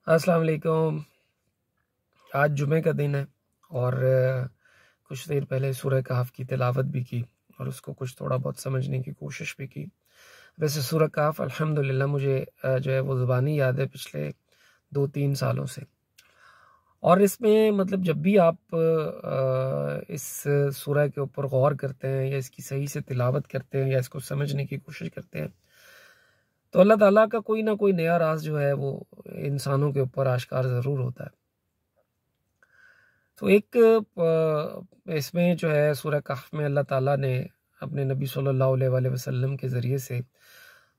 अस्सलाम वालेकुम। आज जुमे का दिन है और कुछ देर पहले सूरह कहफ की तिलावत भी की और उसको कुछ थोड़ा बहुत समझने की कोशिश भी की। वैसे सूरह कहफ अल्हम्दुलिल्लाह मुझे जो है वो ज़ुबानी याद है पिछले 2-3 सालों से। और इसमें मतलब जब भी आप इस सूरह के ऊपर गौर करते हैं या इसकी सही से तिलावत करते हैं या इसको समझने की कोशिश करते हैं तो अल्लाह ताला का कोई ना कोई नया राज जो है वो इंसानों के ऊपर आश्कार ज़रूर होता है। तो एक इसमें जो है सूरह कहफ में अल्लाह ताला ने अपने नबी सल्लल्लाहु अलैहि वसल्लम के ज़रिए से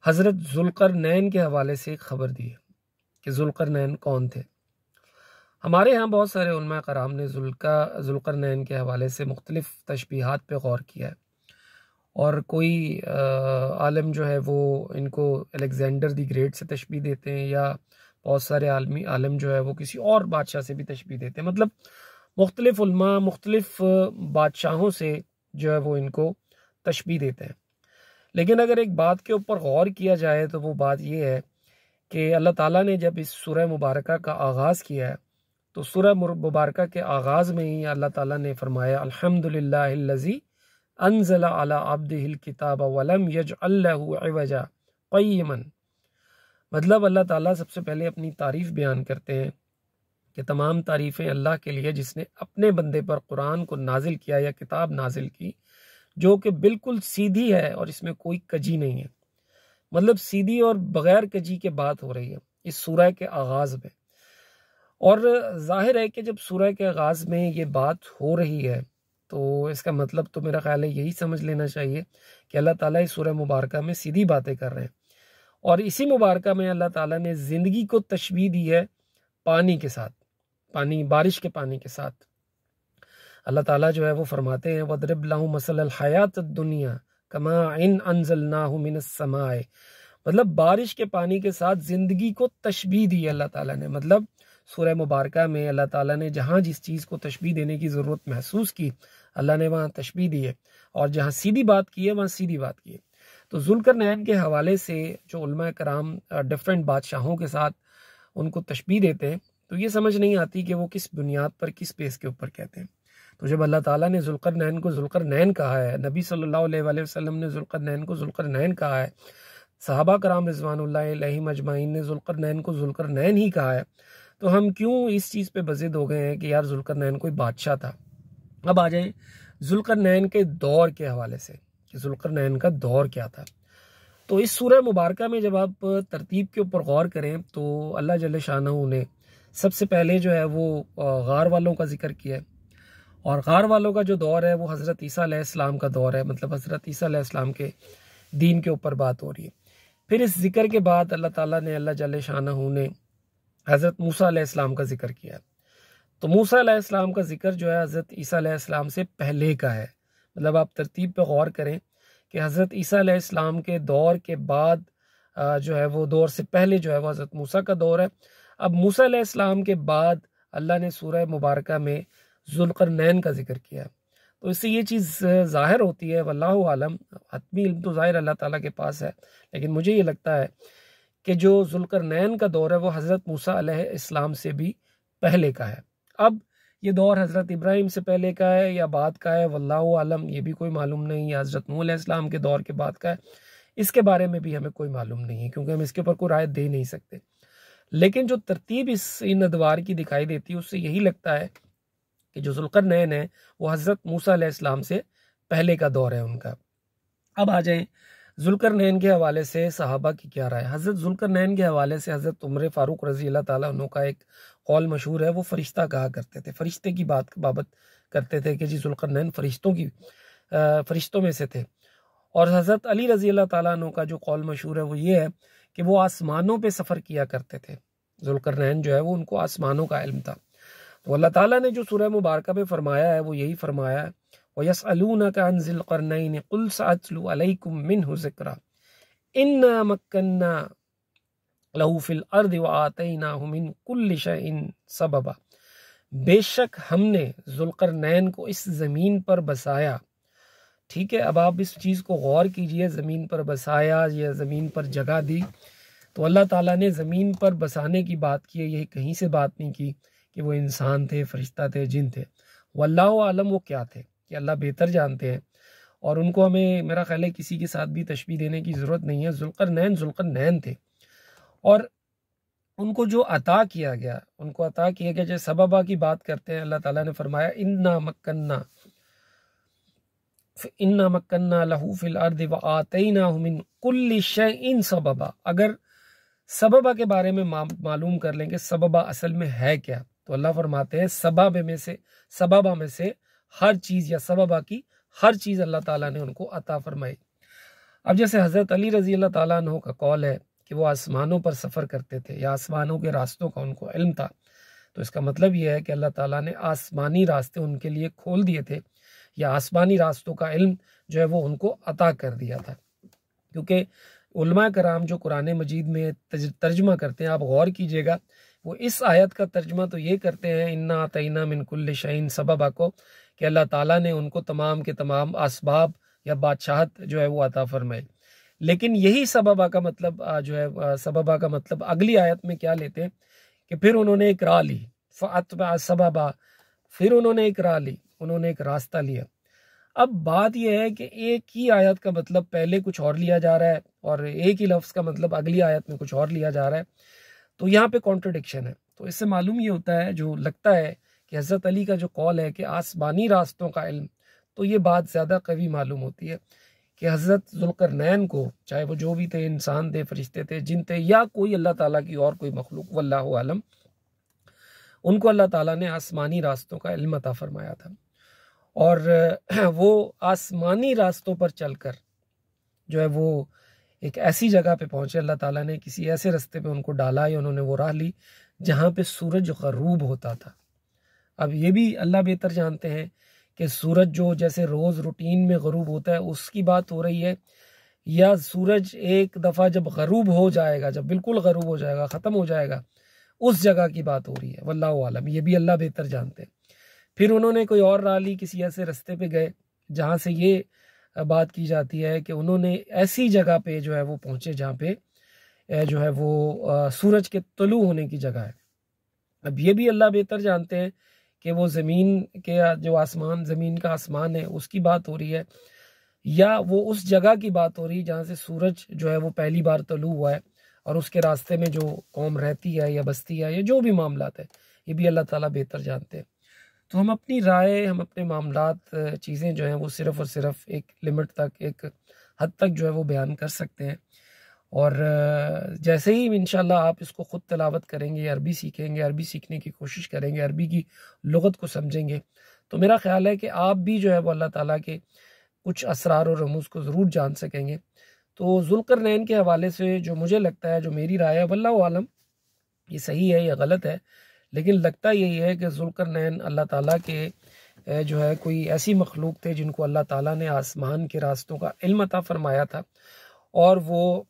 हज़रत ज़ुल्क़रनैन के हवाले से एक ख़बर दी है कि ज़ुल्क़रनैन कौन थे। हमारे यहाँ बहुत सारे उलमा कराम ने ज़ुल्क़रनैन के हवाले से मुख्तलिफ़ तशबीहात पे गौर किया है और कोई आलम जो है वो इनको अलेक्जेंडर दी ग्रेट से तशबीह देते हैं या बहुत सारे आलम जो है वो किसी और बादशाह से भी तशबीह देते हैं। मतलब मुख्तलिफ़ उलमा मुख्तलिफ़ बादशाहों से जो है वो इनको तशबीह देते हैं। लेकिन अगर एक बात के ऊपर गौर किया जाए तो वो बात ये है कि अल्लाह ताला ने जब इस सूरह मुबारका का आगाज़ किया है तो सूरह मुबारका के आगाज़ में ही अल्लाह ताला ने फरमाया अल्हम्दुलिल्लाहिल्लज़ी अनज़ला अला अब्दिहिल किताब वलम यजअल लहू इवजा क़य्यिमन। मतलब अल्लाह ताला सबसे पहले अपनी तारीफ़ बयान करते हैं कि तमाम तारीफ़ें अल्लाह के लिए जिसने अपने बंदे पर कुरान को नाजिल किया या किताब नाजिल की जो कि बिल्कुल सीधी है और इसमें कोई कजी नहीं है। मतलब सीधी और बग़ैर कजी के बात हो रही है इस सूरह के आगाज़ में। और ज़ाहिर है कि जब सूरह के आगाज़ में ये बात हो रही है तो इसका मतलब तो मेरा ख़्याल है यही समझ लेना चाहिए कि अल्लाह ताला इस सूरह मुबारका में सीधी बातें कर रहे हैं। और इसी मुबारका में अल्लाह ताला ने ज़िंदगी को तशबीह दी है पानी के साथ, पानी बारिश के पानी के साथ। अल्लाह ताला जो है वो फरमाते हैं वदरिब लहुम मसलल हयात दुनिया कमा इन अनज़लनाहु मिनस समाए। मतलब बारिश के पानी के साथ ज़िंदगी को तशबीह दी अल्लाह ताला ने। मतलब सूरह मुबारका में अल्लाह ताला ने जहाँ जिस चीज़ को तशबीह देने की ज़रूरत महसूस की अल्लाह ने वहाँ तशबीह दी है और जहाँ सीधी बात की है वहाँ सीधी बात की है। तो ज़ुल्क़रनैन के हवाले से जो उलमा कराम डिफरेंट बादशाहों के साथ उनको तशबीह देते हैं तो ये समझ नहीं आती कि वो किस बुनियाद पर किस बेस के ऊपर कहते हैं। तो जब अल्लाह ताला ने ज़ुल्क़रनैन को ज़ुल्क़रनैन कहा है, नबी सल्लल्लाहु अलैहि वसल्लम ने ज़ुल्क़रनैन को ज़ुल्क़रनैन कहा है, सहाबा कराम रिज़वानुल्लाहि अलैहिम अजमाइन ने ज़ुल्क़रनैन को ज़ुल्क़रनैन ही कहा है, तो हम क्यों इस चीज़ पे बज़िद हो गए हैं कि यार ज़ुल्क़रनैन कोई बादशाह था। अब आ जाएं ज़ुल्क़रनैन के दौर के हवाले से कि ज़ुल्क़रनैन का दौर क्या था। तो इस सूरह मुबारका में जब आप तरतीब के ऊपर गौर करें तो अल्लाह जल्ल शानहू ने सबसे पहले जो है वो गार वालों का जिक्र किया है और गार वालों का जो दौर है वो हज़रत ईसा अलैहिस्सलाम का दौर है। मतलब हज़रत ईसा अलैहिस्सलाम के दीन के ऊपर बात हो रही है। फिर इस जिक्र के बाद अल्लाह ताला ने अल्लाह जल्ल शानहू ने हज़रत मूसा अलैहिस्सलाम का जिक्र किया है। तो मूसा अलैहिस्सलाम का जिक्र जो है हज़रत ईसा अलैहिस्सलाम से पहले का है। मतलब आप तरतीब पे गौर करें कि हज़रत ईसा अलैहिस्सलाम के दौर के बाद जो है वो दौर से पहले जो है वो हज़रत मूसा का दौर है। अब मूसा अलैहिस्सलाम के बाद अल्लाह ने सूरह मुबारका में ज़ुल्क़रनैन का जिक्र किया है। तो इससे ये चीज़ ज़ाहिर होती है वल्लाहु आलम, हतमी इल्म तो ज़ाहिर अल्लाह ताला के पास है, लेकिन मुझे ये लगता है कि जो ज़ुल्क़रनैन का दौर है वो हज़रत मूसा अलैहिस्सलाम से भी पहले का है। अब ये दौर हज़रत इब्राहीम से पहले का है या बाद का है वल्लाहु आलम, ये भी कोई मालूम नहीं। या हज़रत नूह अलैहिस्सलाम के दौर के बाद का है, इसके बारे में भी हमें कोई मालूम नहीं है क्योंकि हम इसके ऊपर कोई राय दे नहीं सकते। लेकिन जो तरतीब इन अदवार की दिखाई देती है उससे यही लगता है कि जो ज़ुल्क़रनैन है वो हज़रत मूसा अलैहिस्सलाम से पहले का दौर है उनका। अब आ जाएं ज़ुल्क़रनैन के हवाले से सहाबा की क्या राय। हज़रत ज़ुल्क़रनैन के हवाले से हज़रत उमर फ़ारूक रज़ी अल्लाह ताला अन्हु का एक कौल मशहूर है, वो फ़रिश्ता कहा करते थे, फ़रिश्ते की बाबत करते थे कि जी ज़ुल्क़रनैन फ़रिश्तों में से थे। और हज़रत अली रज़ी अल्लाह ताला अन्हु का जो कौल मशहूर है वो ये है कि वो आसमानों पर सफ़र किया करते थे। ज़ुल्क़रनैन जो है वो उनको आसमानों का इल्म था। तो अल्लाह ताला ने जो सूरह मुबारका में फरमाया है वो यही फरमाया है वयसअलूनका अन ज़िल-क़रनैन क़ुल सअतलू अलैकुम मिन्हु ज़िक्रा इन्ना मक्कन्ना लहू फ़िल अर्दि व आतैनाहु मिन कुल्लि शैइन सबबा। बेशक हमने ज़ुल्क़रनैन को इस ज़मीन पर बसाया। ठीक है, अब आप इस चीज़ को गौर कीजिए, ज़मीन पर बसाया या ज़मीन पर जगह दी तो अल्लाह ताला ने ज़मीन पर बसाने की बात की है, यही कहीं से बात नहीं की कि वो इंसान थे, फरिश्ता थे, जिन थे। वल्लाहु आलम वो क्या थे कि अल्लाह बेहतर जानते हैं, और उनको हमें मेरा ख्याल है किसी के साथ भी तशबीह देने की ज़रूरत नहीं है। ज़ुल्करनैन थे, और उनको जो अता किया गया, उनको अता किया गया, जैसे सबबा की बात करते हैं, अल्लाह ताला ने फरमाया इन्ना मक्कन्ना लहू फिल अर्दि व आतैनाहु मिन कुल्लि शैइन सबबा। अगर सबबा के बारे में मालूम कर लेंगे सबबा असल में है क्या, तो अल्लाह फरमाते हैं सबबा में से हर चीज़ या सबबा की हर चीज़ अल्लाह ताला ने उनको अता फरमाई। अब जैसे हज़रत अली रज़ी अल्लाह ताला अन्हु का कौल है कि वो आसमानों पर सफ़र करते थे या आसमानों के रास्तों का उनको इल्म था, तो इसका मतलब ये है कि अल्लाह ताला ने आसमानी रास्ते उनके लिए खोल दिए थे, या आसमानी रास्तों का इल्म जो है वो उनको अता कर दिया था। क्योंकि उलमा कराम जो कुरान मजीद में तर्जमा करते हैं, आप गौर कीजिएगा, वो इस आयत का तर्जमा तो ये करते हैं इन्ना आतैना मिन कुल्लि शैइन सबबा को, कि अल्लाह ताला ने उनको तमाम के तमाम असबाब या बादशाहत जो है वो अता फरमाई। लेकिन यही सबबा का मतलब जो है सबबा का मतलब अगली आयत में क्या लेते हैं कि फिर उन्होंने एक राह ली, फ़अत्बअ सबबा, फिर उन्होंने एक राह ली, उन्होंने एक रास्ता लिया। अब बात यह है कि एक ही आयत का मतलब पहले कुछ और लिया जा रहा है और एक ही लफ्ज़ का मतलब अगली आयत में कुछ और लिया जा रहा है, तो यहाँ पे कॉन्ट्रडिक्शन है। तो इससे मालूम ये होता है, जो लगता है कि हज़रत अली का जो कौल है कि आसमानी रास्तों का इल्म, तो ये बात ज़्यादा कवी मालूम होती है कि हज़रत ज़ुल्करनैन को, चाहे वो जो भी थे, इंसान थे, फरिश्ते थे, जिन थे, या कोई अल्लाह ताला की और कोई मखलूक, वल्लाहु आलम, उनको अल्लाह ताला ने आसमानी रास्तों का इल्म अता फरमाया था। और वो आसमानी रास्तों पर चलकर जो है वो एक ऐसी जगह पे पहुंचे, अल्लाह ताला ने किसी ऐसे रास्ते पे उनको डाला या उन्होंने वो राह ली जहाँ पे सूरज ग़रूब होता था। अब ये भी अल्लाह बेहतर जानते हैं कि सूरज जो जैसे रोज़ रूटीन में ग़रूब होता है उसकी बात हो रही है, या सूरज एक दफ़ा जब ग़रूब हो जाएगा, जब बिल्कुल ग़रूब हो जाएगा, ख़त्म हो जाएगा, उस जगह की बात हो रही है। वल्लाहु आलम, ये भी अल्लाह बेहतर जानते हैं। फिर उन्होंने कोई और राह ली, किसी ऐसे रास्ते पे गए जहाँ से ये बात की जाती है कि उन्होंने ऐसी जगह पे जो है वो पहुँचे जहाँ पे जो है वो सूरज के तुलू होने की जगह है। अब ये भी अल्लाह बेहतर जानते हैं कि वो ज़मीन के जो आसमान, ज़मीन का आसमान है, उसकी बात हो रही है, या वो उस जगह की बात हो रही है जहाँ से सूरज जो है वो पहली बार तुलू हुआ है, और उसके रास्ते में जो कौम रहती है या बस्ती है या जो भी मामलात है, ये भी अल्लाह ताला बेहतर जानते हैं। तो हम अपनी राय, हम अपने मामलात, चीज़ें जो हैं वो सिर्फ़ और सिर्फ एक लिमिट तक, एक हद तक जो है वो बयान कर सकते हैं। और जैसे ही इंशाल्लाह आप इसको ख़ुद तिलावत करेंगे, अरबी सीखेंगे, अरबी सीखने की कोशिश करेंगे, अरबी की लुग़त को समझेंगे, तो मेरा ख़्याल है कि आप भी जो है वो अल्लाह ताला के कुछ असरार और रमूज़ को ज़रूर जान सकेंगे। तो ज़ुल्करनैन के हवाले से जो मुझे लगता है, जो मेरी राय है, वल्लाहु आलम, ये सही है या गलत है, लेकिन लगता यही है कि ज़ुल्करनैन अल्लाह ताला के जो है कोई ऐसी मखलूक थे जिनको अल्लाह ताला ने आसमान के रास्तों का इल्म अता फरमाया था, और वो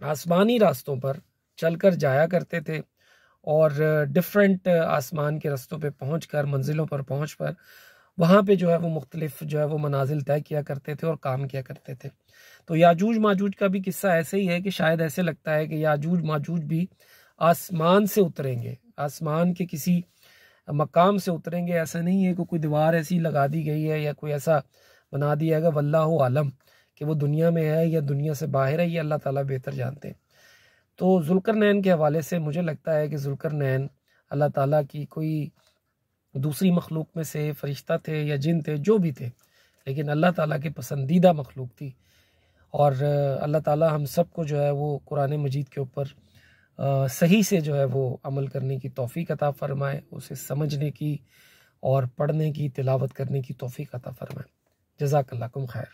आसमानी रास्तों पर चलकर जाया करते थे, और डिफरेंट आसमान के रास्तों पे पहुंचकर, मंजिलों पर पहुंच पर वहाँ पे जो है वो मुख्तलिफ जो है वो मनाजिल तय किया करते थे और काम किया करते थे। तो याजूज माजूज का भी किस्सा ऐसे ही है कि शायद ऐसे लगता है कि याजूज माजूज भी आसमान से उतरेंगे, आसमान के किसी मकाम से उतरेंगे। ऐसा नहीं है कि कोई दीवार ऐसी लगा दी गई है या कोई ऐसा बना दिया है, वल्लाहु आलम, कि वो दुनिया में है या दुनिया से बाहर है, ये अल्लाह ताला बेहतर जानते हैं। तो ज़ुल्करनैन के हवाले से मुझे लगता है कि ज़ुल्करनैन अल्लाह ताला की कोई दूसरी मखलूक में से फ़रिश्ता थे या जिन थे, जो भी थे, लेकिन अल्लाह ताला की पसंदीदा मखलूक थी। और अल्लाह ताला हम सब को जो है वो कुरान मजीद के ऊपर सही से जो है वो अमल करने की तौफ़ीक अता फ़रमाए, उसे समझने की और पढ़ने की, तिलावत करने की तौफ़ीक अता फ़रमाए। जज़ाकल्लाहुम खैर।